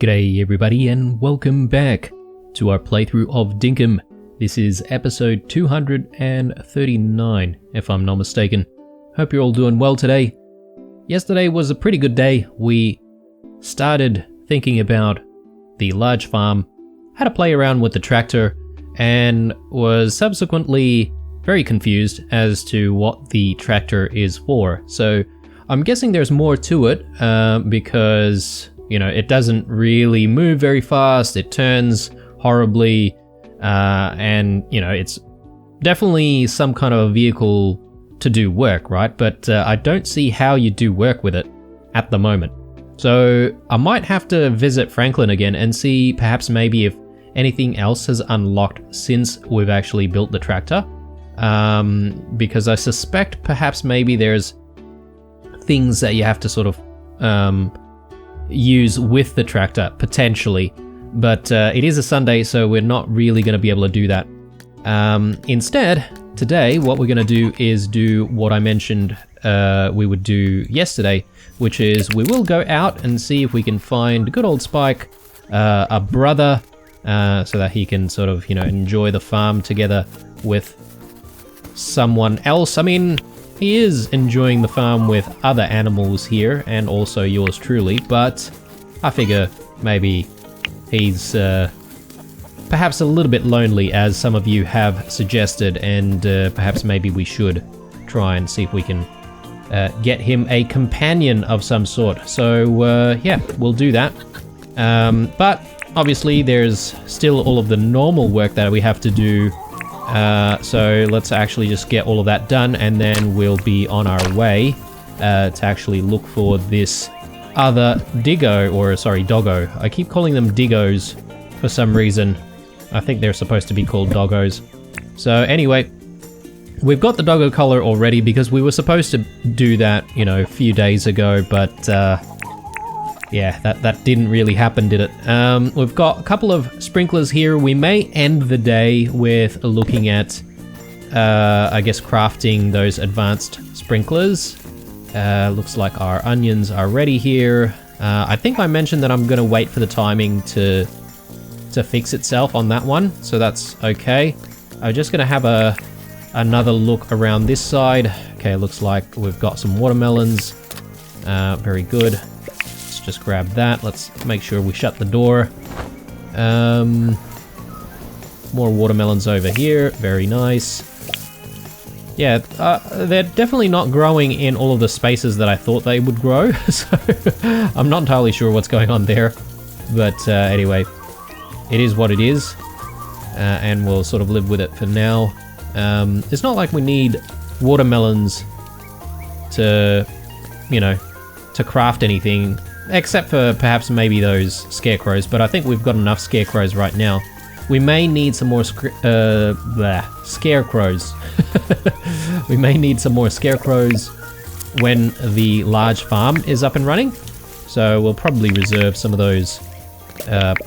G'day everybody and welcome back to our playthrough of Dinkum. This is episode 239 if I'm not mistaken. Hope you're all doing well today. Yesterday was a pretty good day. We started thinking about the large farm, had to play around with the tractor, and was subsequently very confused as to what the tractor is for. So I'm guessing there's more to it because it doesn't really move very fast, it turns horribly, and it's definitely some kind of a vehicle to do work, right? But I don't see how you do work with it at the moment. So I might have to visit Franklin again and see perhaps maybe if anything else has unlocked since we've actually built the tractor. Because I suspect perhaps maybe there's things that you have to sort of use with the tractor, potentially. But it is a Sunday, so we're not really going to be able to do that. Instead, today, what we're going to do is do what I mentioned we would do yesterday, which is we will go out and see if we can find good old Spike, a brother, so that he can sort of, enjoy the farm together with someone else. I mean, he is enjoying the farm with other animals here, and also yours truly, but I figure maybe he's perhaps a little bit lonely, as some of you have suggested, and perhaps maybe we should try and see if we can get him a companion of some sort. So yeah, we'll do that. But obviously there's still all of the normal work that we have to do. So let's actually just get all of that done, and then we'll be on our way to actually look for this other Doggo. I keep calling them Diggos for some reason. I think they're supposed to be called Doggos. So anyway, we've got the Doggo collar already because we were supposed to do that, a few days ago, but yeah, that didn't really happen, did it? We've got a couple of sprinklers here. We may end the day with looking at, I guess, crafting those advanced sprinklers. Looks like our onions are ready here. I think I mentioned that I'm going to wait for the timing to fix itself on that one, so that's okay. I'm just going to have another look around this side. Okay, looks like we've got some watermelons. Very good. Just grab that. Let's make sure we shut the door. More watermelons over here. Very nice. Yeah, they're definitely not growing in all of the spaces that I thought they would grow, so I'm not entirely sure what's going on there. But anyway, it is what it is, and we'll sort of live with it for now. It's not like we need watermelons to, to craft anything. Except for perhaps maybe those scarecrows, but I think we've got enough scarecrows right now. We may need some more scarecrows. We may need some more scarecrows when the large farm is up and running. So we'll probably reserve some of those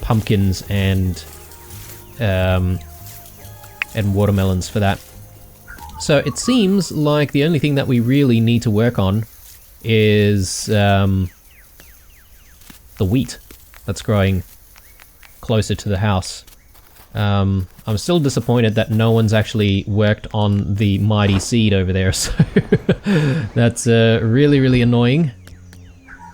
pumpkins and watermelons for that. So it seems like the only thing that we really need to work on is the wheat that's growing closer to the house. I'm still disappointed that no one's actually worked on the mighty seed over there, so that's really, really annoying.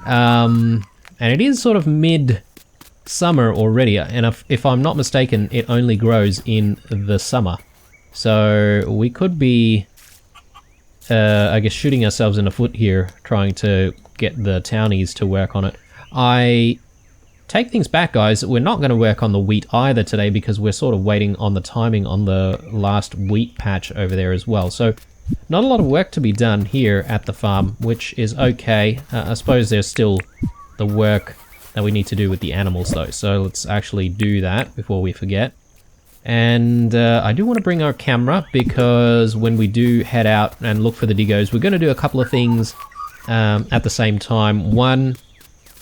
And it is sort of mid-summer already, and if I'm not mistaken, it only grows in the summer. So we could be, I guess, shooting ourselves in the foot here, trying to get the townies to work on it. I take things back, guys. We're not going to work on the wheat either today because we're sort of waiting on the timing on the last wheat patch over there as well. So not a lot of work to be done here at the farm, which is okay. I suppose there's still the work that we need to do with the animals though. So let's actually do that before we forget. And I do want to bring our camera because when we do head out and look for the Diggos, we're going to do a couple of things at the same time. One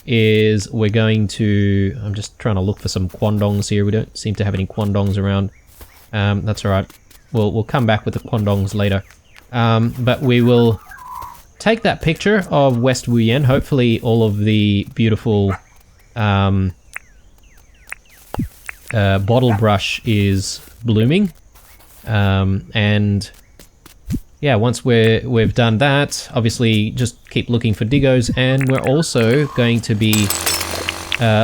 is we're going to... I'm just trying to look for some quandongs here. We don't seem to have any quandongs around. That's alright. We'll come back with the quandongs later. But we will take that picture of West Wuyen. Hopefully all of the beautiful bottle brush is blooming. And yeah, once we've done that, obviously just keep looking for diggos, and we're also going to be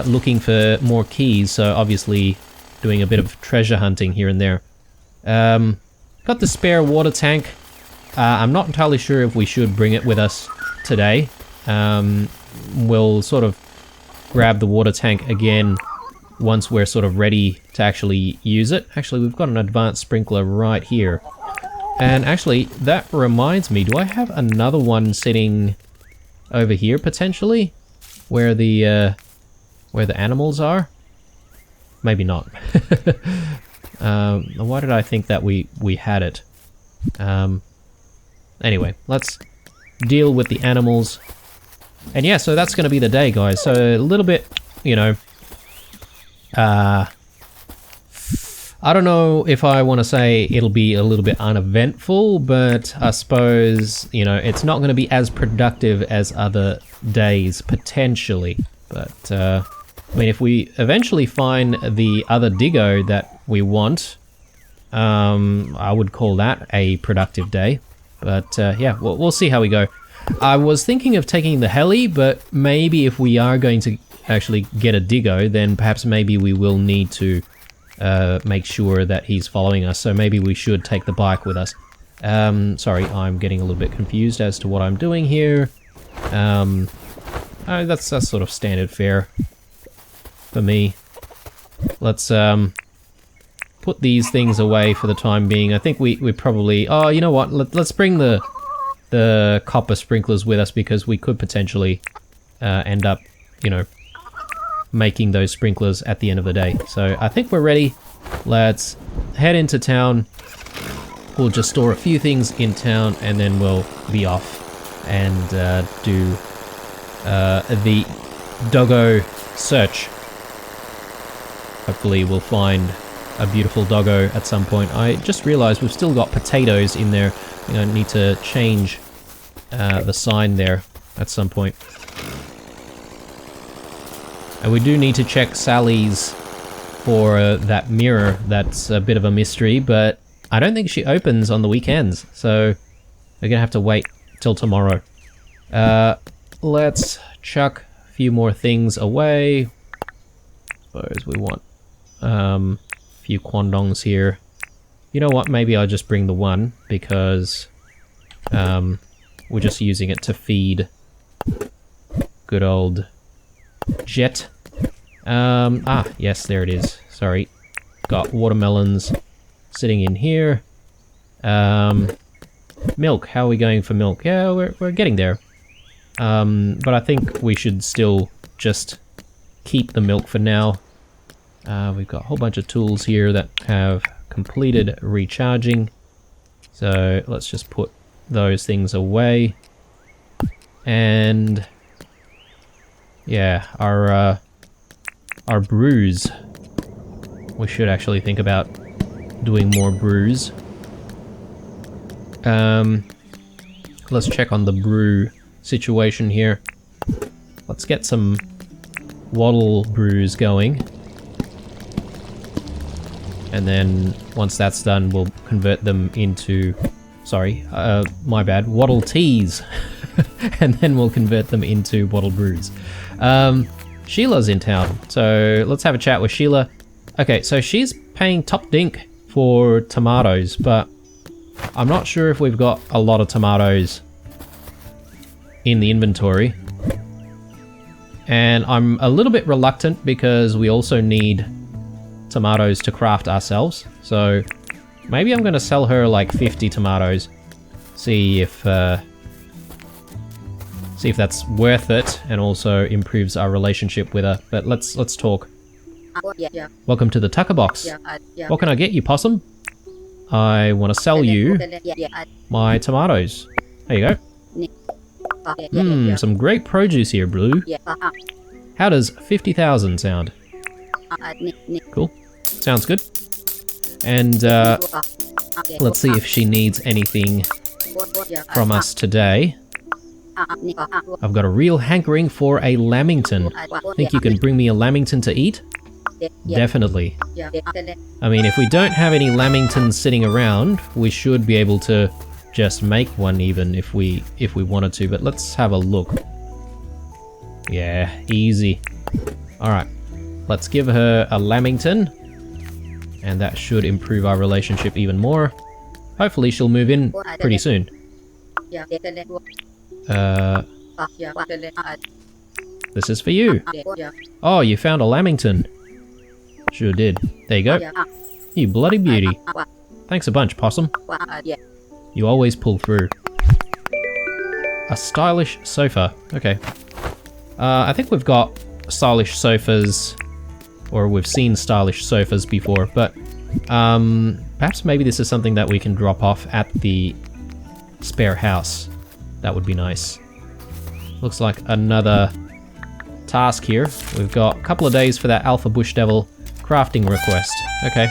looking for more keys, so obviously doing a bit of treasure hunting here and there. Got the spare water tank. I'm not entirely sure if we should bring it with us today. We'll sort of grab the water tank again once we're sort of ready to actually use it. Actually, we've got an advanced sprinkler right here. And actually, that reminds me, do I have another one sitting over here potentially? Where the animals are? Maybe not. Why did I think that we had it? Anyway, let's deal with the animals. And yeah, so that's going to be the day, guys. So a little bit, you know, I don't know if I want to say it'll be a little bit uneventful, but I suppose, you know, it's not going to be as productive as other days, potentially. But, I mean, if we eventually find the other Diggo that we want, I would call that a productive day. But, yeah, we'll see how we go. I was thinking of taking the heli, but maybe if we are going to actually get a Diggo, then perhaps maybe we will need to make sure that he's following us, so maybe we should take the bike with us. Sorry, I'm getting a little bit confused as to what I'm doing here. That's sort of standard fare for me. Let's put these things away for the time being. I think we probably... Oh, you know what? Let's bring the copper sprinklers with us, because we could potentially end up, you know, making those sprinklers at the end of the day. So I think we're ready. Let's head into town. We'll just store a few things in town, and then we'll be off and do the Doggo search. Hopefully we'll find a beautiful Doggo at some point. I just realized we've still got potatoes in there. You know, need to change the sign there at some point. And we do need to check Sally's for that mirror. That's a bit of a mystery, but I don't think she opens on the weekends, so we're gonna have to wait till tomorrow. Let's chuck a few more things away. Suppose we want a few quandongs here. You know what, maybe I'll just bring the one, because we're just using it to feed good old Jet. Yes, there it is. Sorry. Got watermelons sitting in here. Milk. How are we going for milk? Yeah, we're getting there. But I think we should still just keep the milk for now. We've got a whole bunch of tools here that have completed recharging. So let's just put those things away. And yeah, our brews. We should actually think about doing more brews. Let's check on the brew situation here. Let's get some wattle brews going. And then once that's done, we'll convert them into... Sorry, my bad. Wattle teas. And then we'll convert them into wattle brews. Sheila's in town, so let's have a chat with Sheila. Okay, so she's paying top dink for tomatoes, but I'm not sure if we've got a lot of tomatoes in the inventory. And I'm a little bit reluctant because we also need tomatoes to craft ourselves. So maybe I'm going to sell her like 50 tomatoes. See if that's worth it, and also improves our relationship with her. But let's talk. Yeah. Welcome to the Tucker Box. What can I get you, Possum? I want to sell you my tomatoes. There you go. Some great produce here, Blue. How does 50,000 sound? Cool. Sounds good. And let's see if she needs anything from us today. I've got a real hankering for a lamington. Think you can bring me a lamington to eat? Definitely. I mean, if we don't have any lamingtons sitting around, we should be able to just make one even if we wanted to, but let's have a look. Yeah, easy. Alright, let's give her a lamington, and that should improve our relationship even more. Hopefully she'll move in pretty soon. This is for you. Oh, you found a lamington. Sure did. There you go. You bloody beauty. Thanks a bunch, Possum. You always pull through. A stylish sofa. Okay. I think we've got stylish sofas, or we've seen stylish sofas before, but perhaps maybe this is something that we can drop off at the spare house. That would be nice. Looks like another task here. We've got a couple of days for that Alpha Bush Devil crafting request. Okay.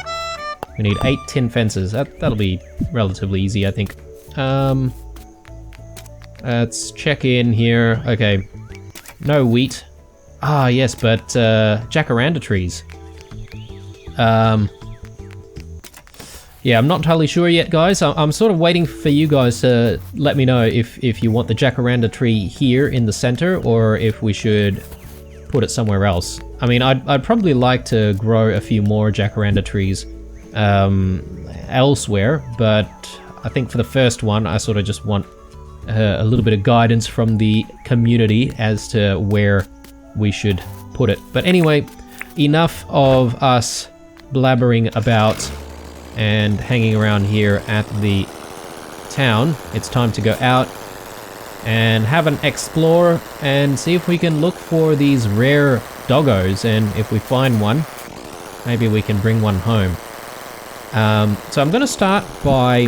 We need 8 tin fences. That'll be relatively easy, I think. Let's check in here. Okay. No wheat. Ah, yes, but jacaranda trees. Yeah, I'm not entirely sure yet, guys. I'm sort of waiting for you guys to let me know if you want the jacaranda tree here in the center, or if we should put it somewhere else. I mean, I'd probably like to grow a few more jacaranda trees elsewhere, but I think for the first one, I sort of just want a little bit of guidance from the community as to where we should put it. But anyway, enough of us blabbering about and hanging around here at the town. It's time to go out and have an explore and see if we can look for these rare doggos, and if we find one, maybe we can bring one home. So I'm going to start by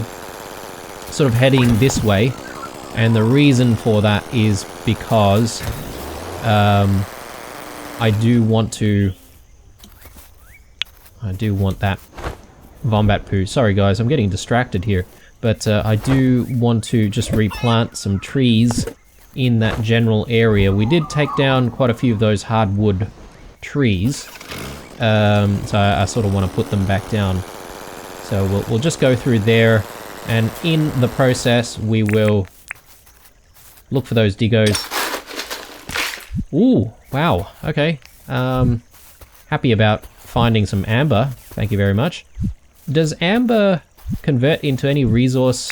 sort of heading this way, and the reason for that is because I do want that Vombat poo. Sorry guys, I'm getting distracted here. But I do want to just replant some trees in that general area. We did take down quite a few of those hardwood trees. So I sort of want to put them back down. So we'll just go through there, and in the process we will look for those diggos. Ooh, wow, okay. Happy about finding some amber. Thank you very much. Does amber convert into any resource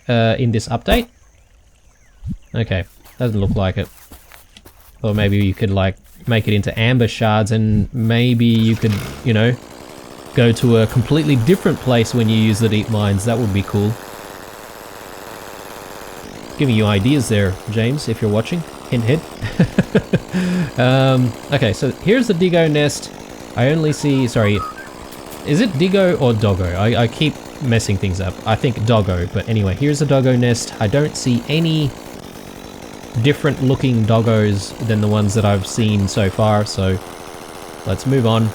in this update? Okay, doesn't look like it. Or maybe you could like make it into amber shards, and maybe you could, you know, go to a completely different place when you use the deep mines. That would be cool. Giving you ideas there, James, if you're watching. Hint, hint. Okay, so here's the Diggo nest. I only see, sorry, is it Diggo or Doggo? I keep messing things up. I think Doggo, but anyway, here's a Doggo nest. I don't see any different looking doggos than the ones that I've seen so far, so let's move on.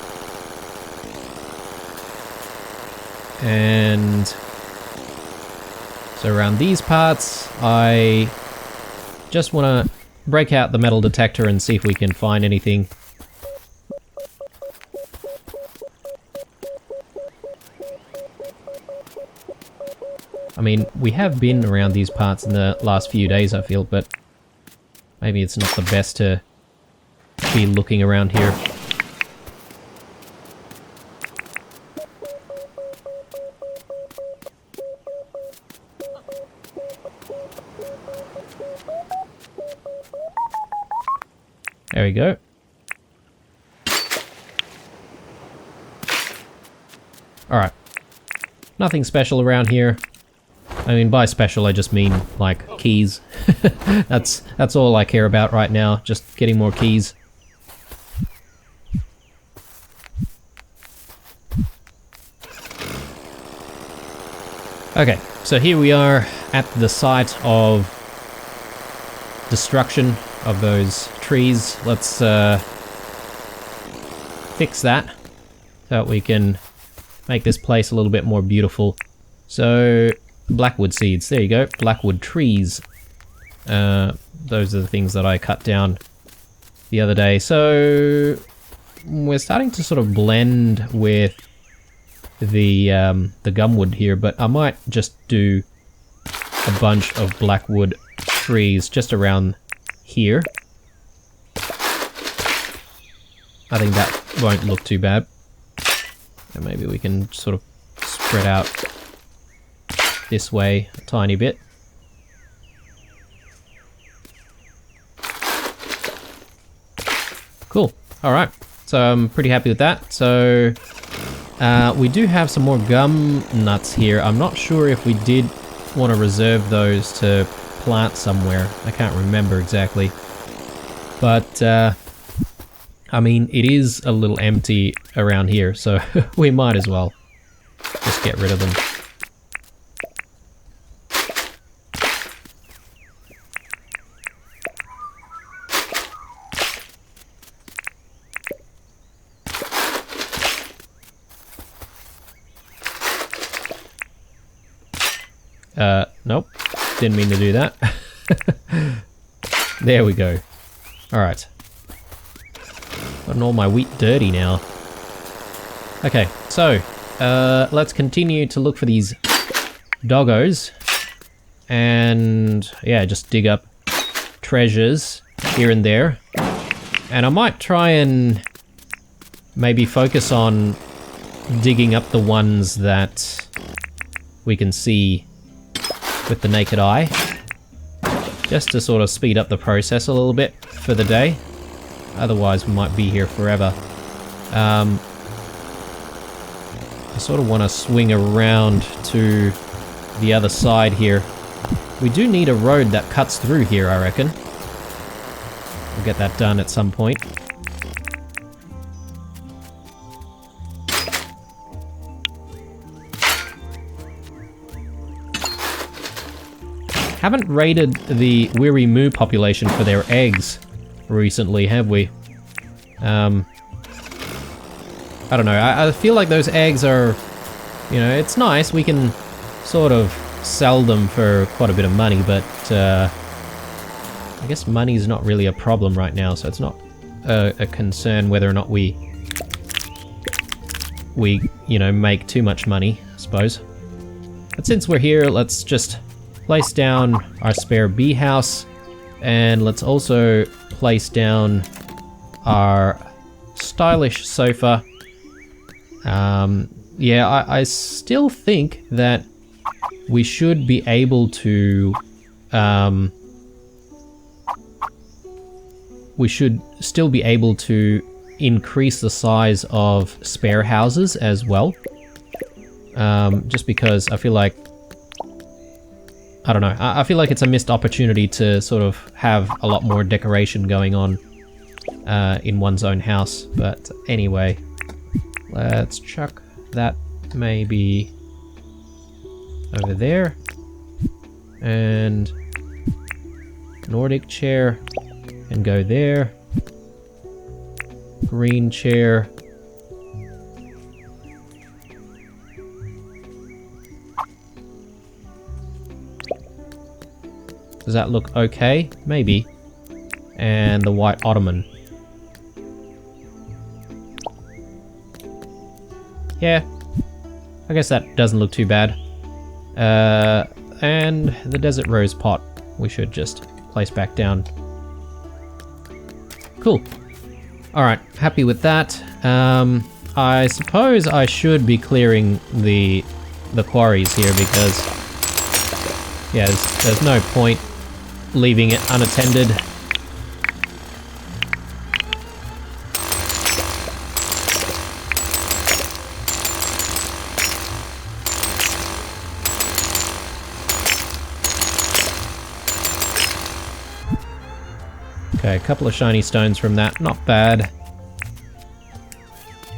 And so around these parts, I just want to break out the metal detector and see if we can find anything. I mean, we have been around these parts in the last few days, I feel, but maybe it's not the best to be looking around here. There we go. Alright. Nothing special around here. I mean, by special I just mean, like, keys. That's all I care about right now, just getting more keys. Okay, so here we are at the site of destruction of those trees. Let's fix that so that we can make this place a little bit more beautiful. So, blackwood seeds, there you go, blackwood trees. Those are the things that I cut down the other day. So, we're starting to sort of blend with the gumwood here, but I might just do a bunch of blackwood trees just around here. I think that won't look too bad. And maybe we can sort of spread out this way a tiny bit. Cool. Alright. So I'm pretty happy with that. So we do have some more gum nuts here. I'm not sure if we did want to reserve those to plant somewhere. I can't remember exactly. But I mean, it is a little empty around here, so we might as well just get rid of them. Nope. Didn't mean to do that. There we go. Alright. Gotten all my wheat dirty now. Okay, so let's continue to look for these doggos. And yeah, just dig up treasures here and there. And I might try and maybe focus on digging up the ones that we can see with the naked eye, just to sort of speed up the process a little bit for the day. Otherwise we might be here forever. I sort of want to swing around to the other side here. We do need a road that cuts through here, I reckon. We'll get that done at some point. Haven't raided the Weary Moo population for their eggs recently, have we? I don't know, I feel like those eggs are, you know, it's nice, we can sort of sell them for quite a bit of money, but I guess money's not really a problem right now, so it's not a concern whether or not we you know, make too much money, I suppose. But since we're here, let's just place down our spare bee house, and let's also place down our stylish sofa. Yeah, I still think that we should be able to we should still be able to increase the size of spare houses as well, just because I feel like, I don't know, I feel like it's a missed opportunity to sort of have a lot more decoration going on in one's own house. But anyway, let's chuck that maybe over there. And Nordic chair can go there. Green chair. Does that look okay? Maybe. And the white ottoman. Yeah. I guess that doesn't look too bad. And the desert rose pot we should just place back down. Cool. Alright, happy with that. I suppose I should be clearing the quarries here because, yeah, there's no point leaving it unattended. Okay, a couple of shiny stones from that, not bad.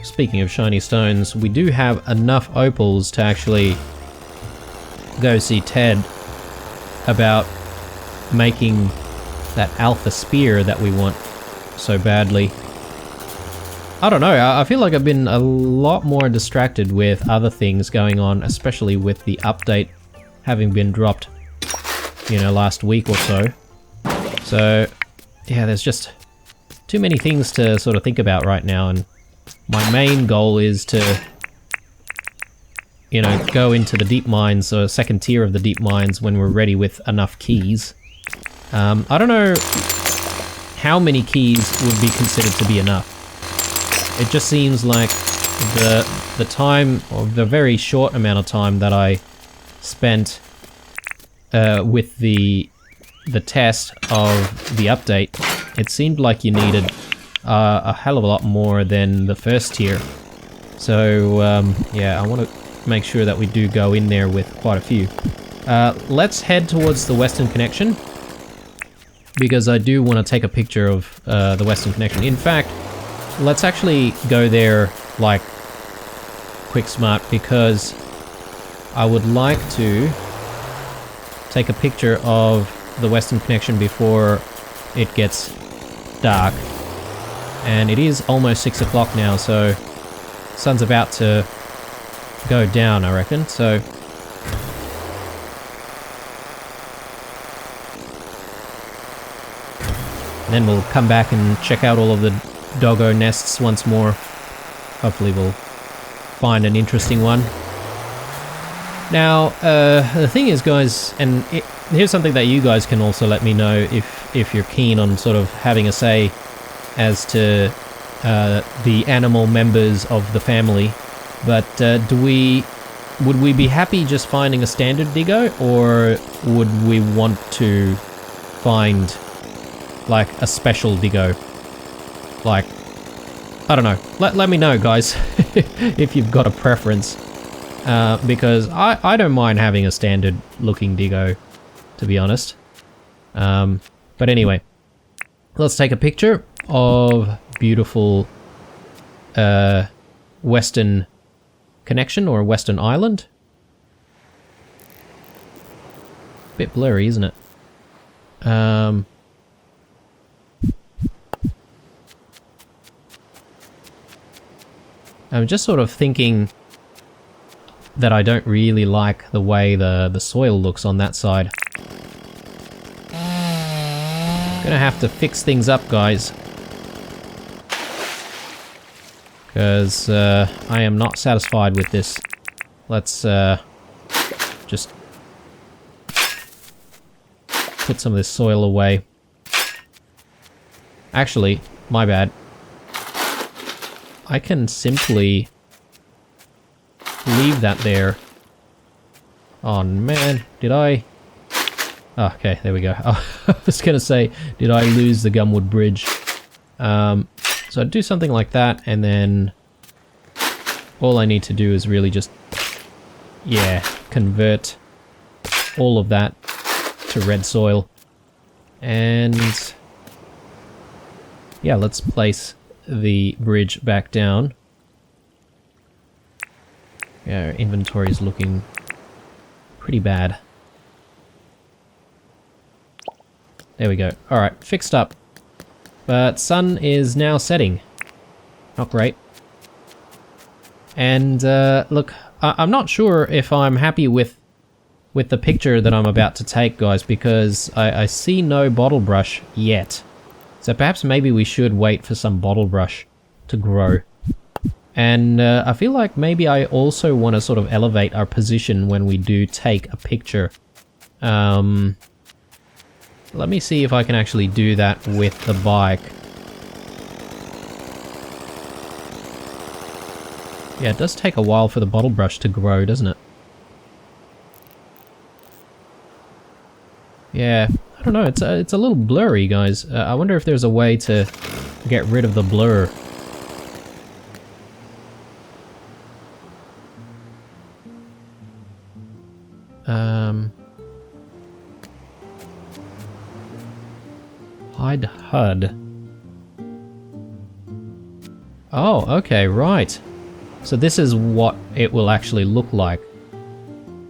Speaking of shiny stones, we do have enough opals to actually go see Ted about making that alpha spear that we want so badly. I don't know, I feel like I've been a lot more distracted with other things going on, especially with the update having been dropped, you know, last week or so. So, yeah, there's just too many things to sort of think about right now, and my main goal is to, you know, go into the deep mines, or second tier of the deep mines, when we're ready with enough keys. I don't know how many keys would be considered to be enough. It just seems like the time, or the very short amount of time that I spent with the test of the update, it seemed like you needed a hell of a lot more than the first tier. So yeah, I want to make sure that we do go in there with quite a few. Let's head towards the Western Connection, because I do want to take a picture of the Western Connection. In fact, let's actually go there like quick smart, because I would like to take a picture of the Western Connection before it gets dark. And it is almost 6 o'clock now, so sun's about to go down, I reckon. So then we'll come back and check out all of the doggo nests once more. Hopefully we'll find an interesting one. Now, the thing is, guys, and here's something that you guys can also let me know if you're keen on sort of having a say as to the animal members of the family. But would we be happy just finding a standard Diggo, or would we want to find like a special Diggo? Like, I don't know. Let me know, guys, if you've got a preference. Because I don't mind having a standard looking Diggo, to be honest. But anyway, let's take a picture of beautiful Western Connection, or Western Island. Bit blurry, isn't it? I'm just sort of thinking that I don't really like the way the soil looks on that side. Gonna have to fix things up, guys, because I am not satisfied with this. Let's just put some of this soil away. Actually, my bad. I can simply leave that there. Oh man, did I? Oh, okay, there we go. I was gonna say, did I lose the Gumwood Bridge? So I'd do something like that, and then all I need to do is really just, yeah, convert all of that to red soil. And yeah, let's place the bridge back down. Yeah, our inventory is looking pretty bad. There we go. Alright, fixed up. But sun is now setting. Not great. And look, I'm not sure if I'm happy with the picture that I'm about to take, guys, because I see no bottle brush yet. So perhaps maybe we should wait for some bottle brush to grow. And I feel like maybe I also want to sort of elevate our position when we do take a picture. Let me see if I can actually do that with the bike. Yeah, it does take a while for the bottle brush to grow, doesn't it? Yeah, I don't know, it's a little blurry, guys. I wonder if there's a way to get rid of the blur. Hide HUD. Oh, okay, right. So this is what it will actually look like,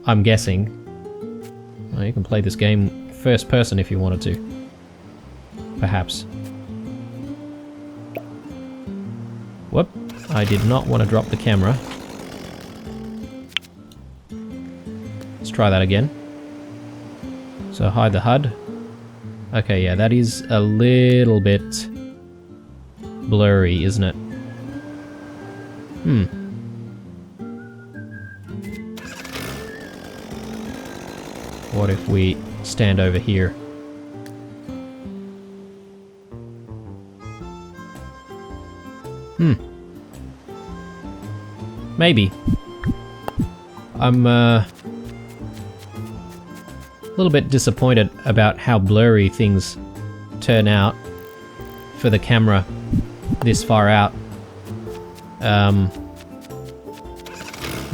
I'm guessing. Well, you can play this game first person if you wanted to. Perhaps. Whoop, I did not want to drop the camera. Let's try that again. So hide the HUD. Okay, yeah, that is a little bit blurry, isn't it? What if we stand over here? Maybe. I'm a little bit disappointed about how blurry things turn out for the camera this far out. I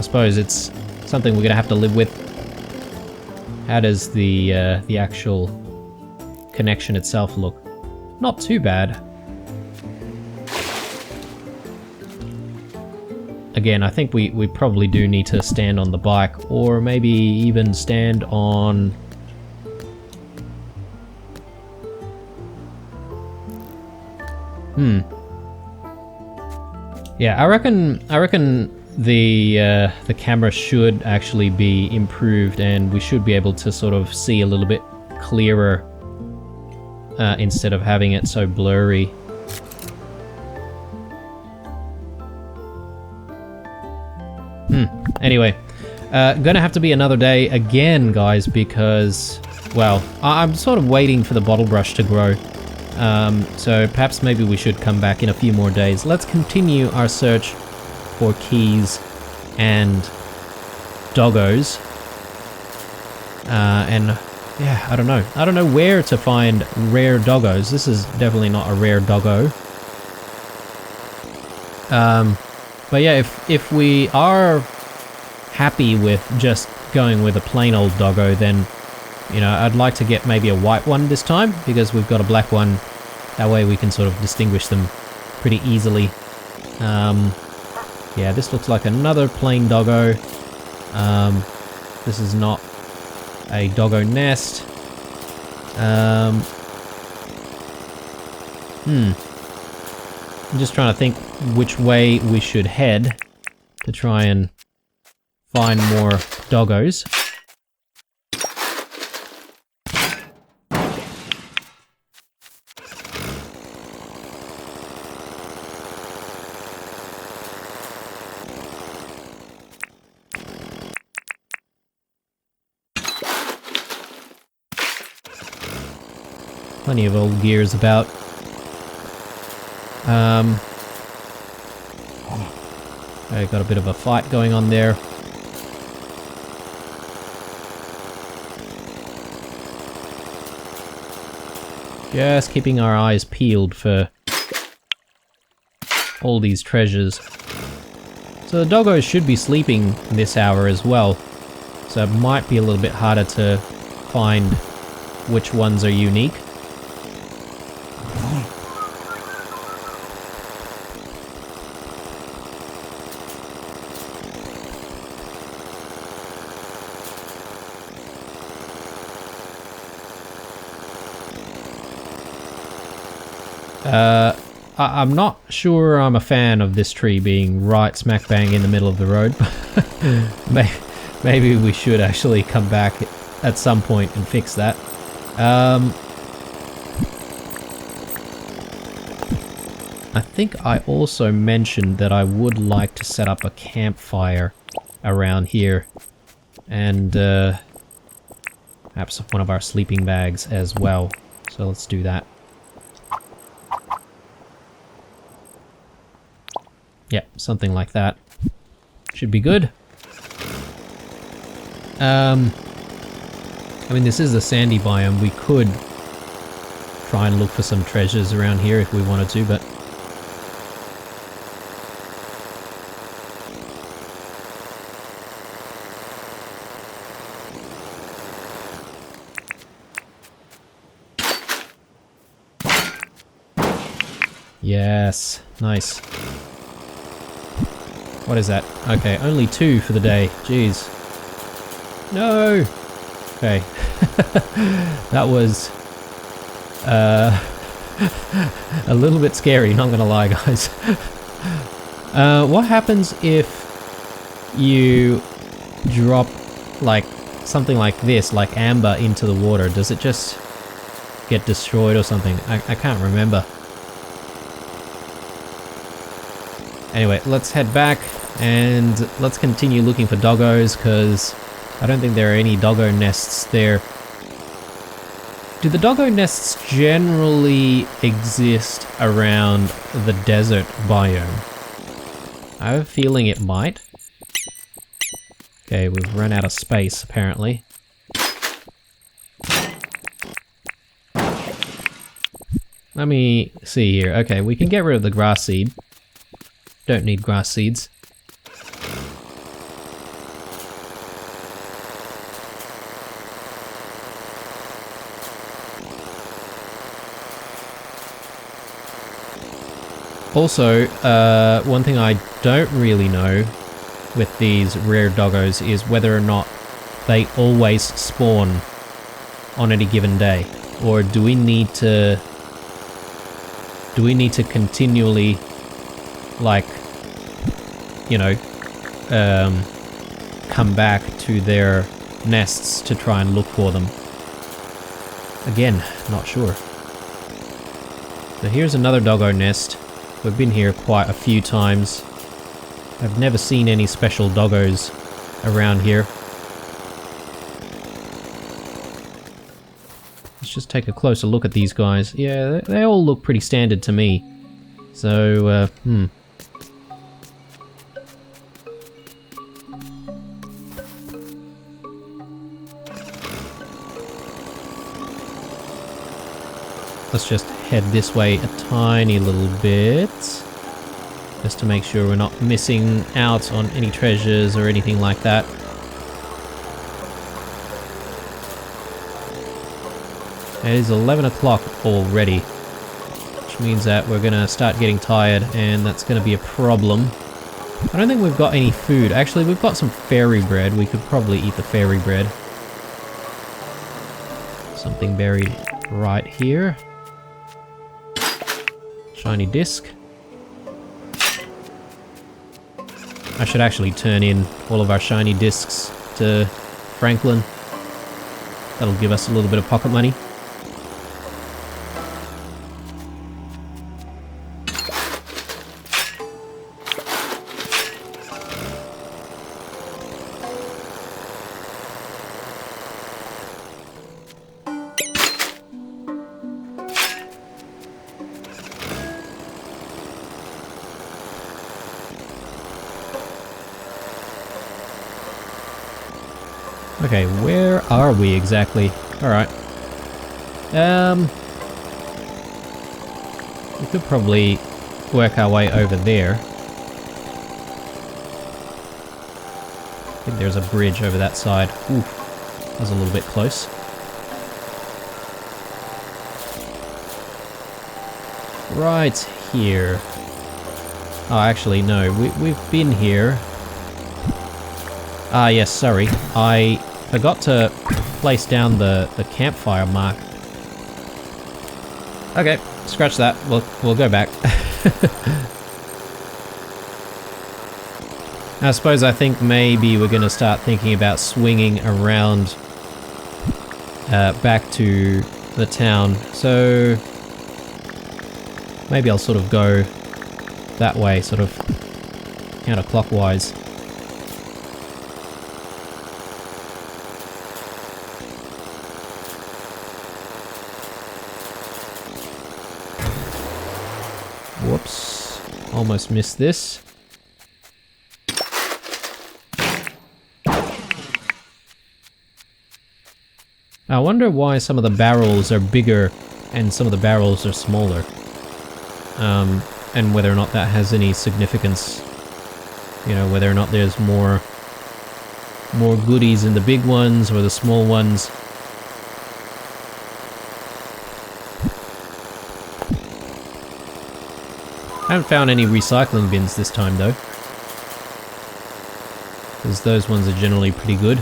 suppose it's something we're gonna have to live with. How does the actual connection itself look? Not too bad. Again, I think we probably do need to stand on the bike, or maybe even stand on... Yeah, I reckon the camera should actually be improved, and we should be able to sort of see a little bit clearer instead of having it so blurry. Anyway, gonna have to be another day again, guys, because, well, I'm sort of waiting for the bottle brush to grow. So perhaps maybe we should come back in a few more days. Let's continue our search for keys and doggos. And yeah, I don't know. I don't know where to find rare doggos. This is definitely not a rare doggo. But yeah, if we are happy with just going with a plain old doggo, then, you know, I'd like to get maybe a white one this time, because we've got a black one. That way we can sort of distinguish them pretty easily. Yeah, this looks like another plain doggo. This is not a doggo nest. I'm just trying to think which way we should head to try and find more doggos. Plenty of old gears about. I got a bit of a fight going on there. Just keeping our eyes peeled for all these treasures. So the doggos should be sleeping this hour as well, so it might be a little bit harder to find which ones are unique. I'm not sure I'm a fan of this tree being right smack bang in the middle of the road. Maybe we should actually come back at some point and fix that. I think I also mentioned that I would like to set up a campfire around here, and perhaps one of our sleeping bags as well. So let's do that. Yeah, something like that. Should be good. I mean, this is a sandy biome. We could try and look for some treasures around here if we wanted to, but... Yes, nice. What is that? Okay, only 2 for the day. Jeez. No! Okay. That was... a little bit scary, not gonna lie, guys. What happens if you drop, like, something like this, like amber, into the water? Does it just get destroyed or something? I can't remember. Anyway, let's head back and let's continue looking for doggos, because I don't think there are any doggo nests there. Do the doggo nests generally exist around the desert biome? I have a feeling it might. Okay, we've run out of space apparently. Let me see here. Okay, we can get rid of the grass seed. Don't need grass seeds. Also, one thing I don't really know with these rare doggos is whether or not they always spawn on any given day, or do we need to continually, like, you know, come back to their nests to try and look for them? Again, not sure. So here's another doggo nest. We've been here quite a few times. I've never seen any special doggos around here. Let's just take a closer look at these guys. Yeah, they all look pretty standard to me. So, Let's just head this way a tiny little bit, just to make sure we're not missing out on any treasures or anything like that. It is 11 o'clock already, which means that we're gonna start getting tired, and that's gonna be a problem. I don't think we've got any food. Actually, we've got some fairy bread. We could probably eat the fairy bread. Something buried right here. Shiny disc. I should actually turn in all of our shiny discs to Franklin. That'll give us a little bit of pocket money. Okay, where are we exactly? Alright. We could probably work our way over there. I think there's a bridge over that side. Ooh, that was a little bit close. Right here. Oh, actually, no. We've been here. Ah, yes, sorry. I forgot to place down the campfire mark. Okay, scratch that. We'll go back. I suppose I think maybe we're going to start thinking about swinging around back to the town. So maybe I'll sort of go that way, sort of counterclockwise. Whoops, almost missed this. I wonder why some of the barrels are bigger and some of the barrels are smaller. And whether or not that has any significance. You know, whether or not there's more goodies in the big ones or the small ones. I haven't found any recycling bins this time though, because those ones are generally pretty good.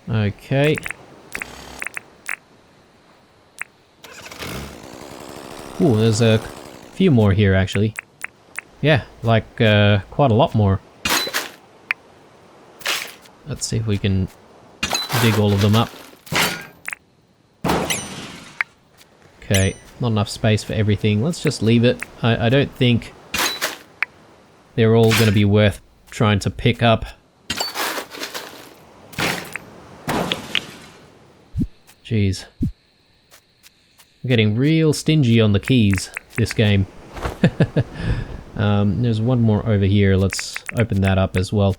Okay. Ooh, there's a few more here actually. Yeah, like quite a lot more. Let's see if we can dig all of them up. Okay, not enough space for everything. Let's just leave it. I don't think they're all going to be worth trying to pick up. Jeez. I'm getting real stingy on the keys this game. There's one more over here. Let's open that up as well.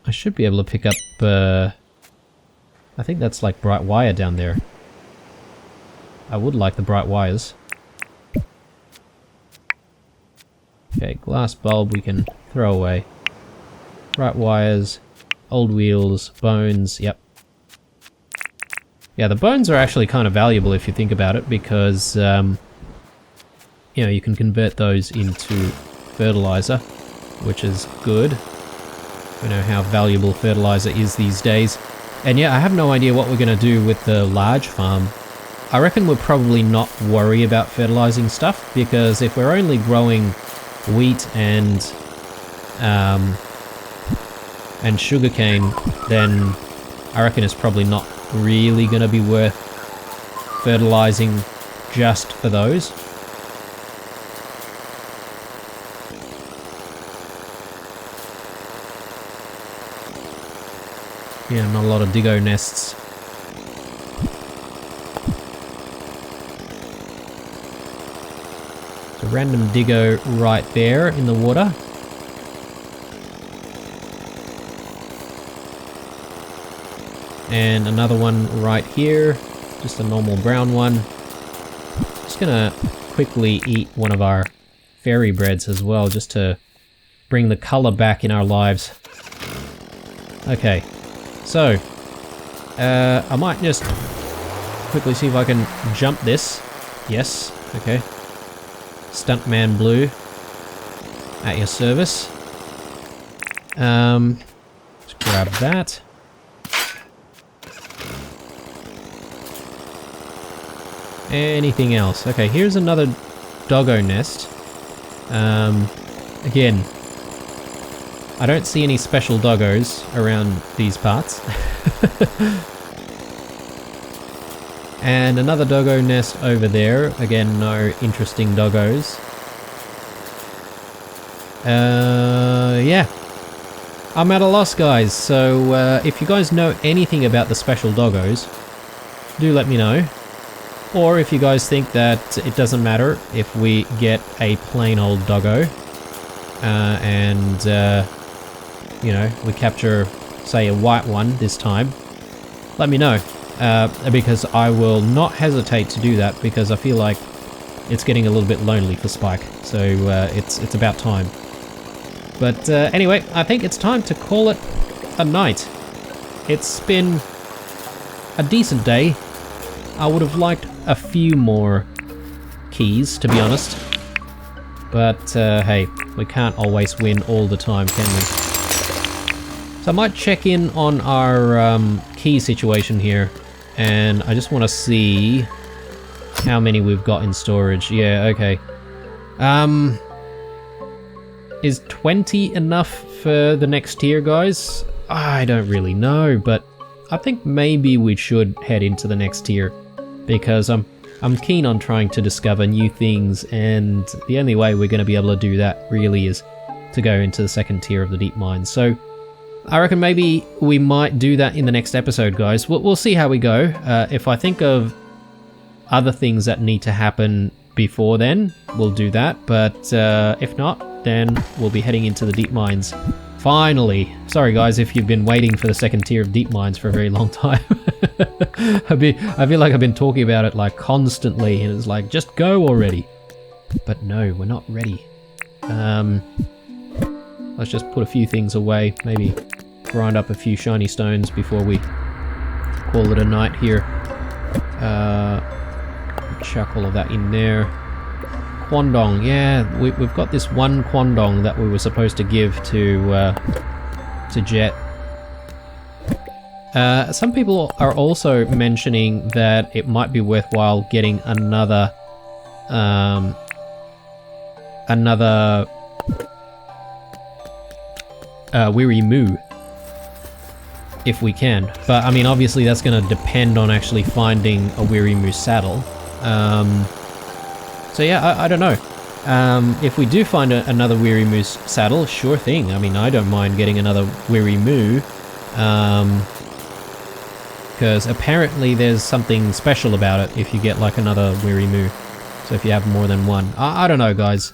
I should be able to pick up, I think that's like bright wire down there. I would like the bright wires. Okay, glass bulb we can throw away. Bright wires, old wheels, bones, yep. Yeah, the bones are actually kind of valuable if you think about it, because, you know, you can convert those into fertilizer, which is good. We know how valuable fertilizer is these days. And yeah, I have no idea what we're going to do with the large farm. I reckon we'll probably not worry about fertilizing stuff, because if we're only growing wheat and sugarcane, then I reckon it's probably not really going to be worth fertilizing just for those. Yeah, not a lot of Doggo nests. It's a random Doggo right there in the water. And another one right here, just a normal brown one. Just gonna quickly eat one of our fairy breads as well, just to bring the color back in our lives. Okay, so I might just quickly see if I can jump this. Yes, okay. Stuntman Blue at your service. Let's grab that. Anything else? Okay, here's another Doggo nest. Again, I don't see any special doggos around these parts. And another Doggo nest over there. Again, no interesting doggos. Yeah. I'm at a loss, guys. So, if you guys know anything about the special doggos, do let me know. Or if you guys think that it doesn't matter if we get a plain old Doggo, and, you know, we capture, say, a white one this time, let me know. Because I will not hesitate to do that, because I feel like it's getting a little bit lonely for Spike. So it's about time. But anyway, I think it's time to call it a night. It's been a decent day. I would have liked a few more keys, to be honest. But hey, we can't always win all the time, can we? So I might check in on our key situation here. And I just want to see how many we've got in storage. Yeah, okay. Is 20 enough for the next tier, guys? I don't really know, but I think maybe we should head into the next tier, because I'm keen on trying to discover new things, and the only way we're going to be able to do that really is to go into the second tier of the deep mines. So I reckon maybe we might do that in the next episode, guys. We'll see how we go. If I think of other things that need to happen before then, we'll do that. But if not, then we'll be heading into the deep mines. Finally! Sorry guys if you've been waiting for the second tier of deep mines for a very long time. I feel like I've been talking about it like constantly, and it's like, just go already. But no, we're not ready. Let's just put a few things away, maybe grind up a few shiny stones before we call it a night here. Chuck all of that in there. Quandong, yeah, we've got this one Quandong that we were supposed to give to Jet. Some people are also mentioning that it might be worthwhile getting another Weary Moo if we can. But I mean, obviously that's going to depend on actually finding a Weary Moo saddle. So yeah, I don't know. If we do find another Weary Moo saddle, sure thing. I mean, I don't mind getting another Weary Moo. Because apparently there's something special about it if you get like another Weary Moo. So if you have more than one. I don't know, guys.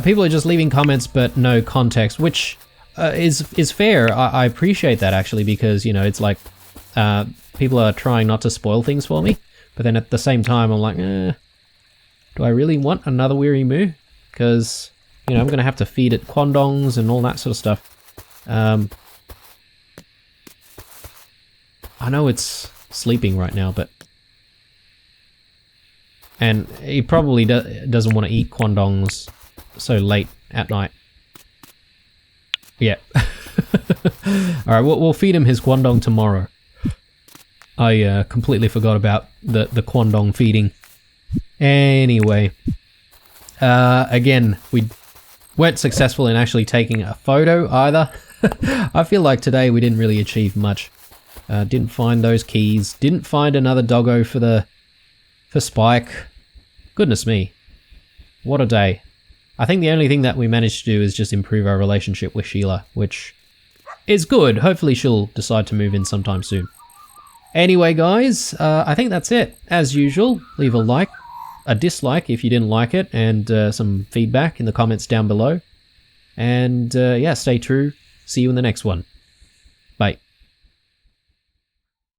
People are just leaving comments but no context, which is fair. I appreciate that actually, because, you know, it's like people are trying not to spoil things for me. But then at the same time, I'm like, do I really want another Weary Moo? Because, you know, I'm going to have to feed it quandongs and all that sort of stuff. I know it's sleeping right now, but... And he probably doesn't want to eat quandongs so late at night. Yeah. Alright, we'll feed him his quandong tomorrow. I completely forgot about the quandong feeding. Anyway. Again, we weren't successful in actually taking a photo either. I feel like today we didn't really achieve much. Didn't find those keys. Didn't find another doggo for Spike. Goodness me. What a day. I think the only thing that we managed to do is just improve our relationship with Sheila, which is good. Hopefully she'll decide to move in sometime soon. Anyway, guys, I think that's it. As usual, leave a like, a dislike if you didn't like it, and some feedback in the comments down below. And yeah, stay true. See you in the next one.